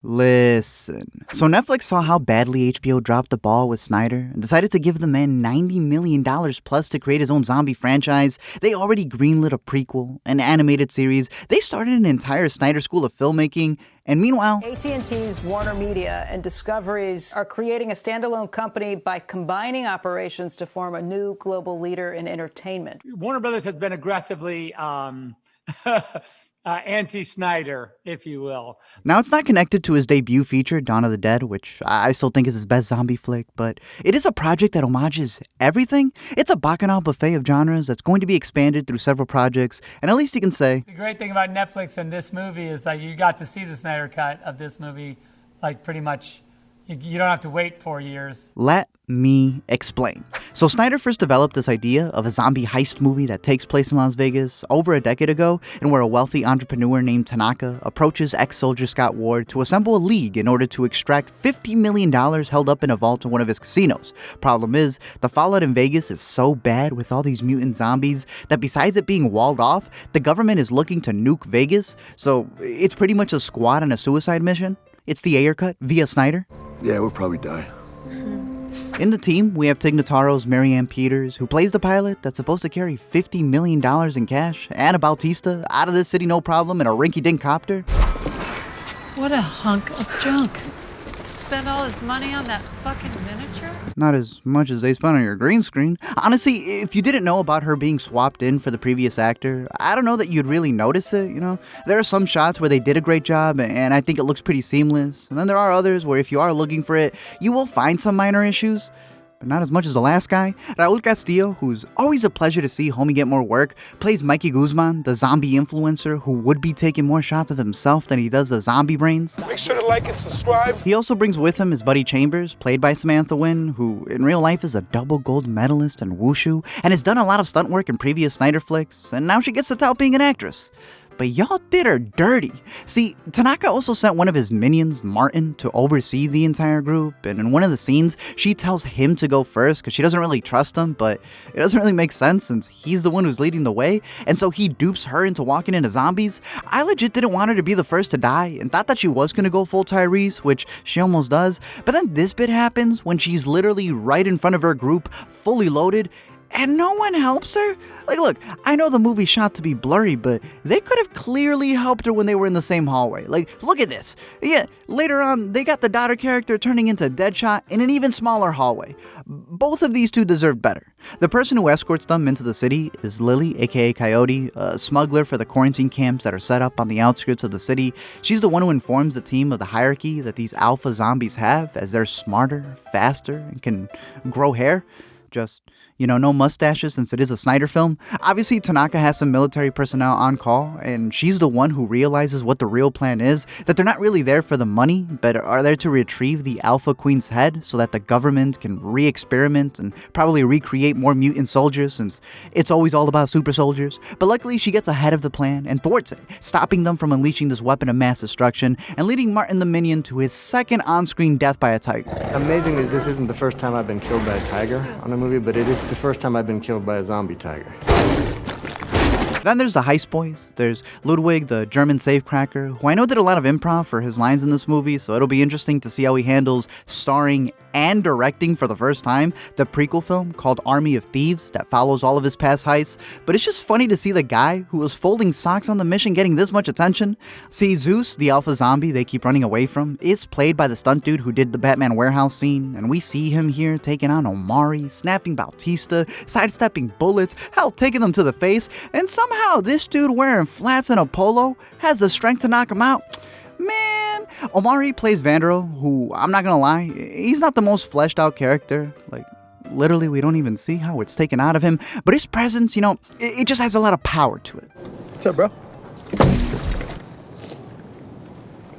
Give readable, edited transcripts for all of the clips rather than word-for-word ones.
Listen. So Netflix saw how badly HBO dropped the ball with Snyder and decided to give the man $90 million plus to create his own zombie franchise. They already greenlit a prequel, an animated series. They started an entire Snyder School of Filmmaking. And meanwhile, AT&T's Warner Media and Discoveries are creating a standalone company by combining operations to form a new global leader in entertainment. Warner Brothers has been aggressively anti-Snyder, if you will. Now, it's not connected to his debut feature, Dawn of the Dead, which I still think is his best zombie flick, but it is a project that homages everything. It's a bacchanal buffet of genres that's going to be expanded through several projects, and at least you can say... The great thing about Netflix and this movie is that you got to see the Snyder cut of this movie, like pretty much... You don't have to wait 4 years. Let me explain. So Snyder first developed this idea of a zombie heist movie that takes place in Las Vegas over a decade ago, and where a wealthy entrepreneur named Tanaka approaches ex-soldier Scott Ward to assemble a league in order to extract $50 million held up in a vault in one of his casinos. Problem is, the fallout in Vegas is so bad with all these mutant zombies that besides it being walled off, the government is looking to nuke Vegas, so it's pretty much a squad on a suicide mission. It's the Ayer cut via Snyder. Yeah, we'll probably die. In the team, we have Tig Notaro's Marianne Peters, who plays the pilot that's supposed to carry $50 million in cash, and a Bautista, out of this city no problem, in a rinky-dink copter. What a hunk of junk. Spend all his money on that fucking miniature? Not as much as they spent on your green screen. Honestly, if you didn't know about her being swapped in for the previous actor, I don't know that you'd really notice it, you know? There are some shots where they did a great job, and I think it looks pretty seamless. And then there are others where if you are looking for it, you will find some minor issues. But not as much as the last guy. Raúl Castillo, who's always a pleasure to see homie get more work, plays Mikey Guzman, the zombie influencer who would be taking more shots of himself than he does the zombie brains. Make sure to like and subscribe. He also brings with him his buddy Chambers, played by Samantha, who in real life is a double gold medalist in wushu and has done a lot of stunt work in previous Snyder flicks, and now she gets to tout being an actress. But y'all did her dirty. See, Tanaka also sent one of his minions, Martin, to oversee the entire group, and in one of the scenes, she tells him to go first because she doesn't really trust him, but it doesn't really make sense since he's the one who's leading the way, and so he dupes her into walking into zombies. I legit didn't want her to be the first to die, and thought that she was gonna go full Tyrese, which she almost does, but then this bit happens when she's literally right in front of her group, fully loaded, and no one helps her? Like, look, I know the movie's shot to be blurry, but they could have clearly helped her when they were in the same hallway. Like, look at this. Yeah, later on, they got the daughter character turning into Deadshot in an even smaller hallway. Both of these two deserve better. The person who escorts them into the city is Lily, aka Coyote, a smuggler for the quarantine camps that are set up on the outskirts of the city. She's the one who informs the team of the hierarchy that these alpha zombies have, as they're smarter, faster, and can grow hair. Just, you know, no mustaches since it is a Snyder film. Obviously, Tanaka has some military personnel on call, and she's the one who realizes what the real plan is, that they're not really there for the money, but are there to retrieve the Alpha Queen's head so that the government can re-experiment and probably recreate more mutant soldiers, since it's always all about super soldiers. But luckily, she gets ahead of the plan and thwarts it, stopping them from unleashing this weapon of mass destruction and leading Martin the Minion to his second on-screen death by a tiger. Amazingly, this isn't the first time I've been killed by a tiger on a movie, but it is the first time I've been killed by a zombie tiger. Then there's the Heist Boys. There's Ludwig, the German safecracker, who I know did a lot of improv for his lines in this movie, so it'll be interesting to see how he handles starring and directing for the first time the prequel film called Army of Thieves that follows all of his past heists. But it's just funny to see the guy who was folding socks on the mission getting this much attention. See, Zeus, the alpha zombie they keep running away from, is played by the stunt dude who did the Batman warehouse scene, and we see him here taking on Omari, snapping Bautista, sidestepping bullets, hell, taking them to the face, and somehow this dude wearing flats and a polo has the strength to knock him out. Man, Omari plays Vandero, who, I'm not gonna lie, he's not the most fleshed out character. Like, literally, we don't even see how it's taken out of him. But his presence, you know, it just has a lot of power to it. What's up, bro?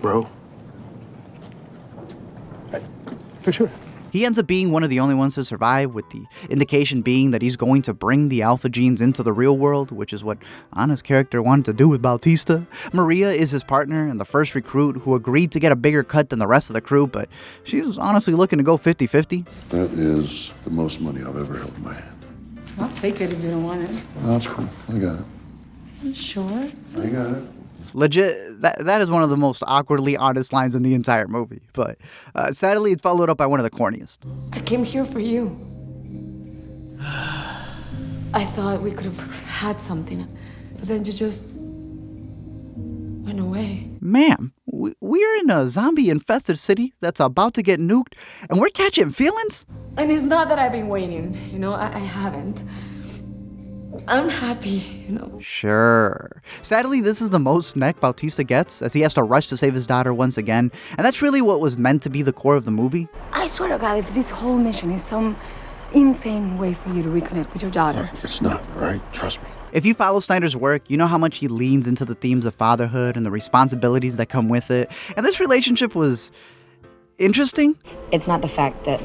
Bro? For sure. He ends up being one of the only ones to survive, with the indication being that he's going to bring the alpha genes into the real world, which is what Anna's character wanted to do with Bautista. Maria is his partner and the first recruit who agreed to get a bigger cut than the rest of the crew, but she's honestly looking to go 50-50. That is the most money I've ever held in my hand. I'll take it if you don't want it. Oh, that's cool. I got it. You sure? I got it. Legit, that is one of the most awkwardly honest lines in the entire movie. But sadly, it's followed up by one of the corniest. I came here for you. I thought we could have had something, but then you just went away. Ma'am, we're in a zombie-infested city that's about to get nuked, and we're catching feelings? And it's not that I've been waiting, I haven't. I'm happy, Sure. Sadly, this is the most neck Bautista gets, as he has to rush to save his daughter once again, and that's really what was meant to be the core of the movie. I swear to God, if this whole mission is some insane way for you to reconnect with your daughter. It's not, all right? Trust me. If you follow Snyder's work, you know how much he leans into the themes of fatherhood and the responsibilities that come with it, and this relationship was interesting. It's not the fact that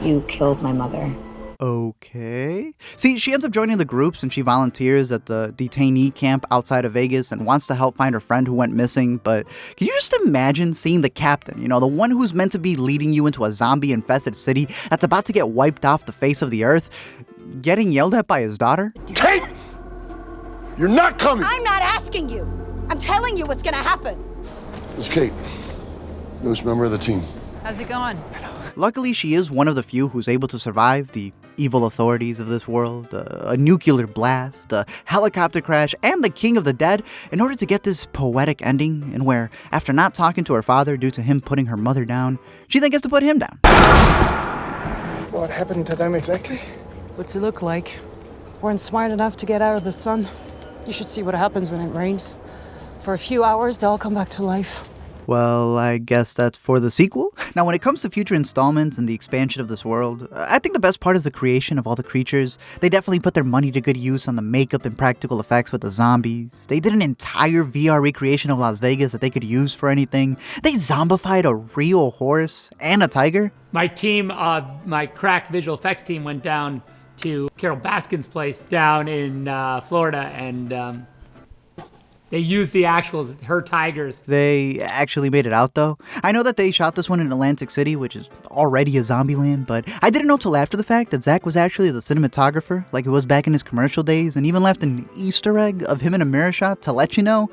you killed my mother. Okay. See, she ends up joining the groups and she volunteers at the detainee camp outside of Vegas and wants to help find her friend who went missing. But can you just imagine seeing the captain, the one who's meant to be leading you into a zombie-infested city that's about to get wiped off the face of the earth, getting yelled at by his daughter? Kate! You're not coming! I'm not asking you. I'm telling you what's gonna happen. It's Kate, newest member of the team. How's it going? Luckily, she is one of the few who's able to survive the evil authorities of this world, a nuclear blast, a helicopter crash, and the king of the dead in order to get this poetic ending in where, after not talking to her father due to him putting her mother down, she then gets to put him down. What happened to them exactly? What's it look like? Weren't smart enough to get out of the sun. You should see what happens when it rains. For a few hours, they all come back to life. Well, I guess that's for the sequel. Now, when it comes to future installments and the expansion of this world, I think the best part is the creation of all the creatures. They definitely put their money to good use on the makeup and practical effects with the zombies. They did an entire VR recreation of Las Vegas that they could use for anything. They zombified a real horse and a tiger. My team, my crack visual effects team went down to Carol Baskin's place down in Florida, and they used her tigers. They actually made it out, though. I know that they shot this one in Atlantic City, which is already a zombie land, but I didn't know till after the fact that Zack was actually the cinematographer, like he was back in his commercial days, and even left an Easter egg of him in a mirror shot to let you know,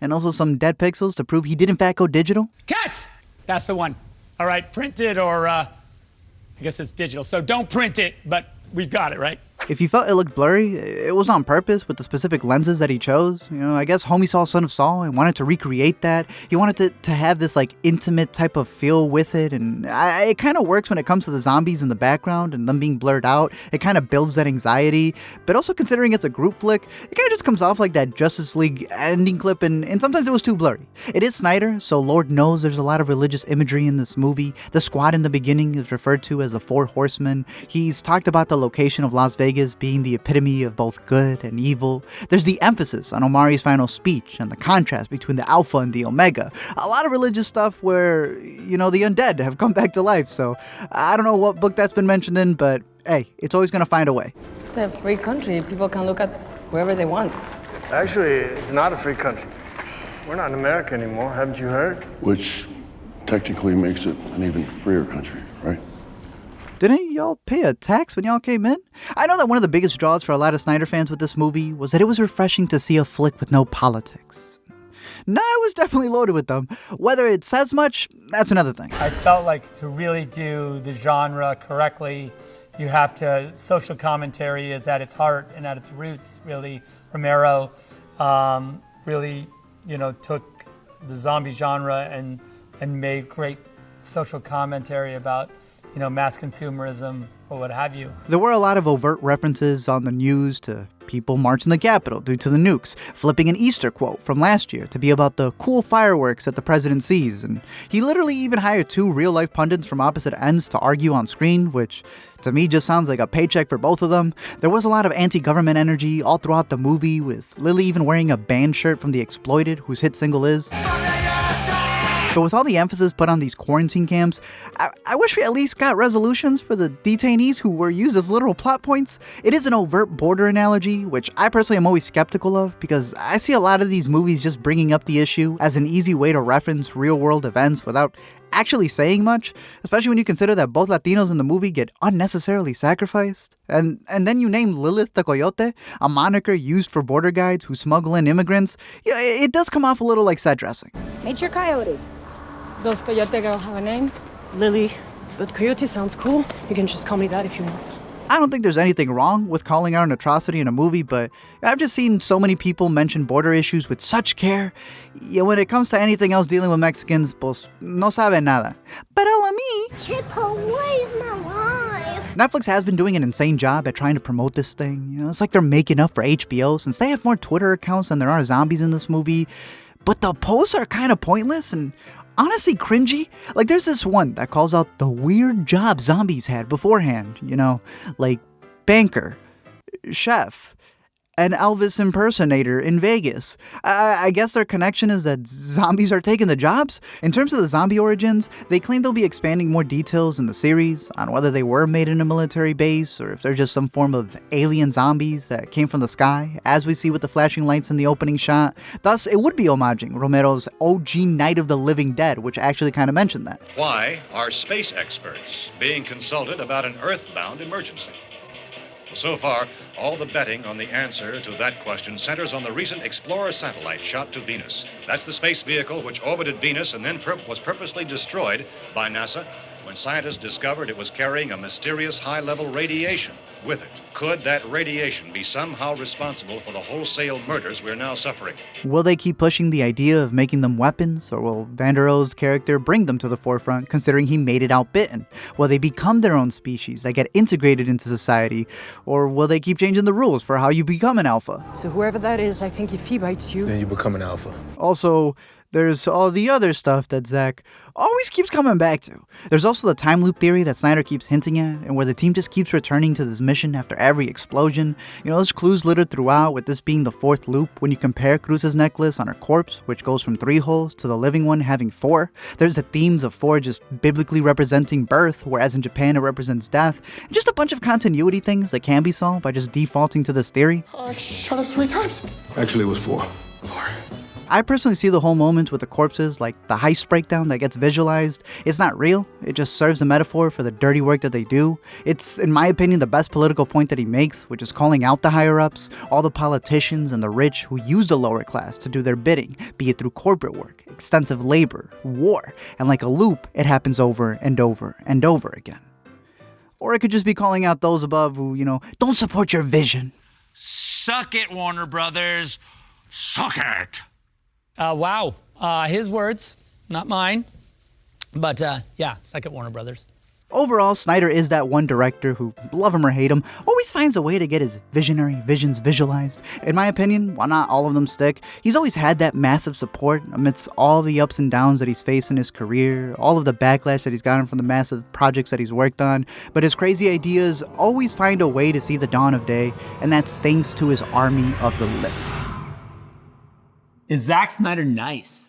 and also some dead pixels to prove he did in fact go digital. Cut! That's the one. All right, print it or, I guess it's digital, so don't print it, but we've got it, right? If you felt it looked blurry, it was on purpose with the specific lenses that he chose. I guess homie saw Son of Saul and wanted to recreate that. He wanted to have this intimate type of feel with it, and it kind of works when it comes to the zombies in the background and them being blurred out. It kind of builds that anxiety, but also considering it's a group flick, it kind of just comes off like that Justice League ending clip, and sometimes it was too blurry. It is Snyder, so Lord knows there's a lot of religious imagery in this movie. The squad in the beginning is referred to as the Four Horsemen. He's talked about the location of Las Vegas being the epitome of both good and evil. There's the emphasis on Omari's final speech and the contrast between the Alpha and the Omega. A lot of religious stuff where, the undead have come back to life. So I don't know what book that's been mentioned in, but hey, it's always going to find a way. It's a free country. People can look at whoever they want. Actually, it's not a free country. We're not in America anymore, haven't you heard? Which technically makes it an even freer country, right? Didn't y'all pay a tax when y'all came in? I know that one of the biggest draws for a lot of Snyder fans with this movie was that it was refreshing to see a flick with no politics. No, it was definitely loaded with them. Whether it says much, that's another thing. I felt like to really do the genre correctly, you have to, social commentary is at its heart and at its roots, really. Romero really, took the zombie genre and made great social commentary about mass consumerism or what have you. There were a lot of overt references on the news to people marching the Capitol due to the nukes, flipping an Easter quote from last year to be about the cool fireworks that the president sees, and he literally even hired two real-life pundits from opposite ends to argue on screen, which to me just sounds like a paycheck for both of them. There was a lot of anti-government energy all throughout the movie, with Lily even wearing a band shirt from The Exploited, whose hit single is... But with all the emphasis put on these quarantine camps, I wish we at least got resolutions for the detainees who were used as literal plot points. It is an overt border analogy, which I personally am always skeptical of, because I see a lot of these movies just bringing up the issue as an easy way to reference real-world events without actually saying much, especially when you consider that both Latinos in the movie get unnecessarily sacrificed. And then you name Lilith the Coyote, a moniker used for border guides who smuggle in immigrants. Yeah, it does come off a little like set dressing. Major Coyote. Does Coyote girl have a name? Lily. But Coyote sounds cool. You can just call me that if you want. I don't think there's anything wrong with calling out an atrocity in a movie, but I've just seen so many people mention border issues with such care. Yeah, when it comes to anything else dealing with Mexicans, pues no sabe nada. Pero a mí, Chipotle is my life. Netflix has been doing an insane job at trying to promote this thing. You know, it's like they're making up for HBO since they have more Twitter accounts than there are zombies in this movie. But the posts are kind of pointless and honestly cringy. Like, there's this one that calls out the weird job zombies had beforehand, you know, like banker, chef, an Elvis impersonator in Vegas. I guess their connection is that zombies are taking the jobs. In terms of the zombie origins, they claim they'll be expanding more details in the series on whether they were made in a military base or if they're just some form of alien zombies that came from the sky, as we see with the flashing lights in the opening shot. Thus, it would be homaging Romero's OG Night of the Living Dead, which actually kind of mentioned that. Why are space experts being consulted about an Earth-bound emergency? So far, all the betting on the answer to that question centers on the recent Explorer satellite shot to Venus. That's the space vehicle which orbited Venus and then was purposely destroyed by NASA when scientists discovered it was carrying a mysterious high-level radiation with it. Could that radiation be somehow responsible for the wholesale murders we're now suffering? Will they keep pushing the idea of making them weapons, or will Van der Rohe's character bring them to the forefront, considering he made it outbitten? Will they become their own species that get integrated into society, or will they keep changing the rules for how you become an alpha? So whoever that is, I think if he bites you... Then you become an alpha. Also, there's all the other stuff that Zack always keeps coming back to. There's also the time loop theory that Snyder keeps hinting at, and where the team just keeps returning to this mission after every explosion. You know, there's clues littered throughout, with this being the fourth loop when you compare Cruz's necklace on her corpse, which goes from 3 holes, to the living one having 4. There's the themes of 4 just biblically representing birth, whereas in Japan it represents death. And just a bunch of continuity things that can be solved by just defaulting to this theory. I shot it 3 times. Actually, it was 4. I personally see the whole moment with the corpses like the heist breakdown that gets visualized. It's not real, it just serves a metaphor for the dirty work that they do. It's, in my opinion, the best political point that he makes, which is calling out the higher-ups, all the politicians and the rich who use the lower class to do their bidding, be it through corporate work, extensive labor, war, and like a loop, it happens over and over and over again. Or it could just be calling out those above who, you know, don't support your vision. Suck it, Warner Brothers. Suck it. Wow. His words, not mine. But yeah, second Warner Brothers. Overall, Snyder is that one director who, love him or hate him, always finds a way to get his visionary visions visualized. In my opinion, while not all of them stick, he's always had that massive support amidst all the ups and downs that he's faced in his career, all of the backlash that he's gotten from the massive projects that he's worked on. But his crazy ideas always find a way to see the dawn of day, and that's thanks to his army of the living. Is Zack Snyder nice?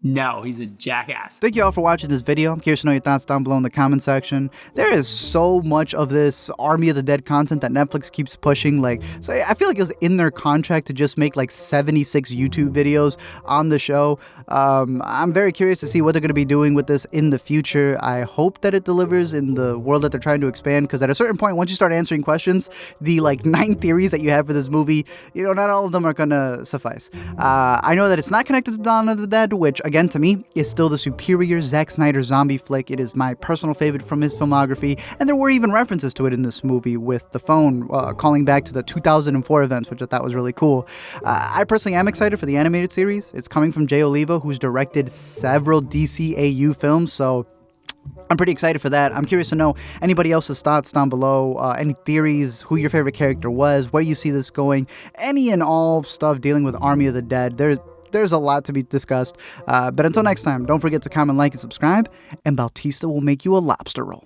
No, he's a jackass. Thank you all for watching this video. I'm curious to know your thoughts down below in the comment section. There is so much of this Army of the Dead content that Netflix keeps pushing. So I feel like it was in their contract to just make like 76 YouTube videos on the show. I'm very curious to see what they're going to be doing with this in the future. I hope that it delivers in the world that they're trying to expand, because at a certain point, once you start answering questions, the like 9 theories that you have for this movie, you know, not all of them are going to suffice. I know that it's not connected to Dawn of the Dead, which again, to me, is still the superior Zack Snyder zombie flick. It is my personal favorite from his filmography, and there were even references to it in this movie with the phone calling back to the 2004 events, which I thought was really cool. I personally am excited for the animated series. It's coming from Jay Oliva, who's directed several DCAU films, so I'm pretty excited for that. I'm curious to know anybody else's thoughts down below, any theories, who your favorite character was, where you see this going, any and all stuff dealing with Army of the Dead. There's a lot to be discussed. But until next time, don't forget to comment, like, and subscribe, and Bautista will make you a lobster roll.